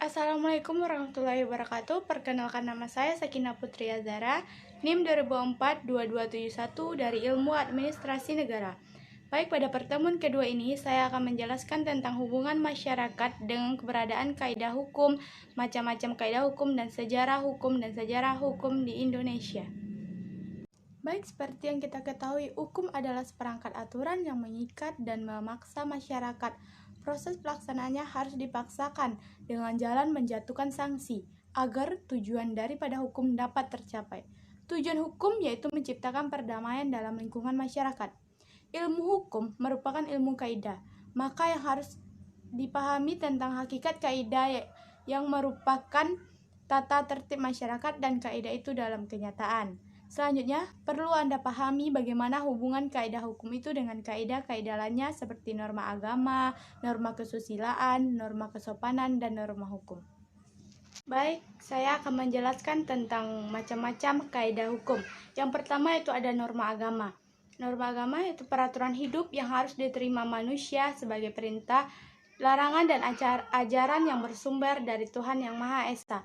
Assalamualaikum warahmatullahi wabarakatuh. Perkenalkan, nama saya Sakinah Putri Azara, NIM 2004-2271 dari Ilmu Administrasi Negara. Baik, pada pertemuan kedua ini saya akan menjelaskan tentang hubungan masyarakat dengan keberadaan kaidah hukum, macam-macam kaidah hukum dan sejarah hukum di Indonesia. Baik, seperti yang kita ketahui, hukum adalah seperangkat aturan yang mengikat dan memaksa masyarakat. Proses pelaksanaannya harus dipaksakan dengan jalan menjatuhkan sanksi agar tujuan daripada hukum dapat tercapai. Tujuan hukum yaitu menciptakan perdamaian dalam lingkungan masyarakat. Ilmu hukum merupakan ilmu kaidah, maka yang harus dipahami tentang hakikat kaidah yang merupakan tata tertib masyarakat dan kaidah itu dalam kenyataan. Selanjutnya, perlu Anda pahami bagaimana hubungan kaidah hukum itu dengan kaidah-kaidah lainnya seperti norma agama, norma kesusilaan, norma kesopanan, dan norma hukum. Baik, saya akan menjelaskan tentang macam-macam kaidah hukum. Yang pertama itu ada norma agama. Norma agama yaitu peraturan hidup yang harus diterima manusia sebagai perintah, larangan, dan ajaran yang bersumber dari Tuhan Yang Maha Esa.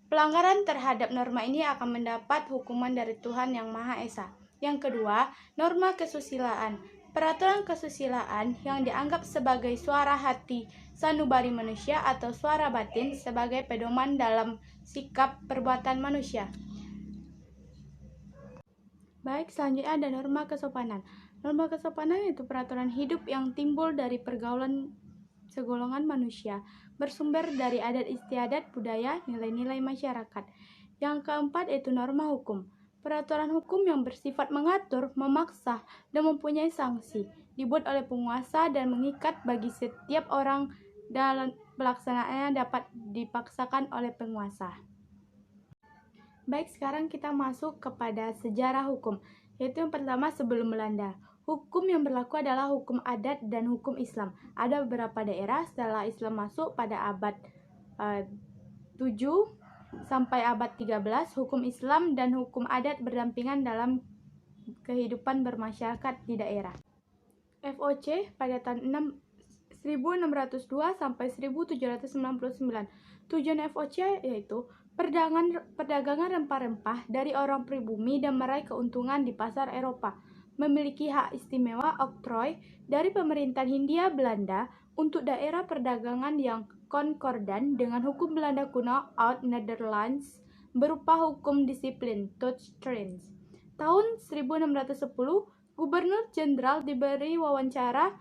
Pelanggaran terhadap norma ini akan mendapat hukuman dari Tuhan Yang Maha Esa. Yang kedua, norma kesusilaan. Peraturan kesusilaan yang dianggap sebagai suara hati sanubari manusia atau suara batin sebagai pedoman dalam sikap perbuatan manusia. Baik, selanjutnya ada norma kesopanan. Norma kesopanan itu peraturan hidup yang timbul dari pergaulan segolongan manusia, bersumber dari adat istiadat, budaya, nilai-nilai masyarakat. Yang keempat yaitu norma hukum. Peraturan hukum yang bersifat mengatur, memaksa, dan mempunyai sanksi, dibuat oleh penguasa dan mengikat bagi setiap orang dalam pelaksanaannya dapat dipaksakan oleh penguasa. Baik, sekarang kita masuk kepada sejarah hukum, yaitu yang pertama sebelum Belanda. Hukum yang berlaku adalah hukum adat dan hukum Islam. Ada beberapa daerah setelah Islam masuk pada abad 7 sampai abad 13, hukum Islam dan hukum adat berdampingan dalam kehidupan bermasyarakat di daerah. FOC pada tahun 1602 sampai 1799. Tujuan FOC yaitu perdagangan rempah-rempah dari orang pribumi dan meraih keuntungan di pasar Eropa. Memiliki hak istimewa oktroy dari pemerintahan Hindia Belanda untuk daerah perdagangan yang konkordan dengan hukum Belanda kuno Oud-Nederlands berupa hukum disiplin Touchstreens. Tahun 1610, Gubernur Jenderal diberi wawancara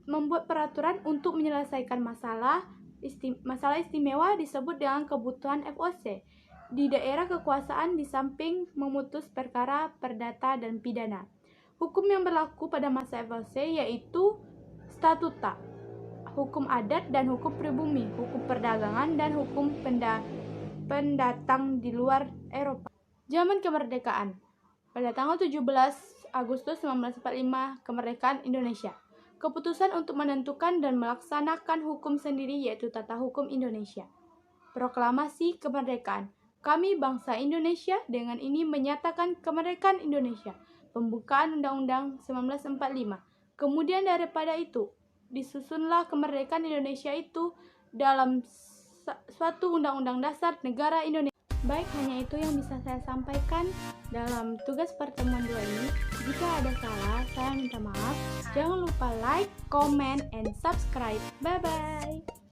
membuat peraturan untuk menyelesaikan masalah istimewa disebut dengan kebutuhan FOC di daerah kekuasaan di samping memutus perkara perdata dan pidana. Hukum yang berlaku pada masa FOC yaitu statuta, hukum adat dan hukum pribumi, hukum perdagangan dan hukum pendatang di luar Eropa. Zaman kemerdekaan. Pada tanggal 17 Agustus 1945, kemerdekaan Indonesia. Keputusan untuk menentukan dan melaksanakan hukum sendiri yaitu Tata Hukum Indonesia. Proklamasi kemerdekaan. Kami bangsa Indonesia dengan ini menyatakan kemerdekaan Indonesia. Pembukaan Undang-Undang 1945. Kemudian daripada itu, disusunlah kemerdekaan Indonesia itu dalam suatu Undang-Undang Dasar Negara Indonesia. Baik, hanya itu yang bisa saya sampaikan dalam tugas pertemuan 2 ini. Jika ada salah, saya minta maaf. Jangan lupa like, comment, and subscribe. Bye-bye.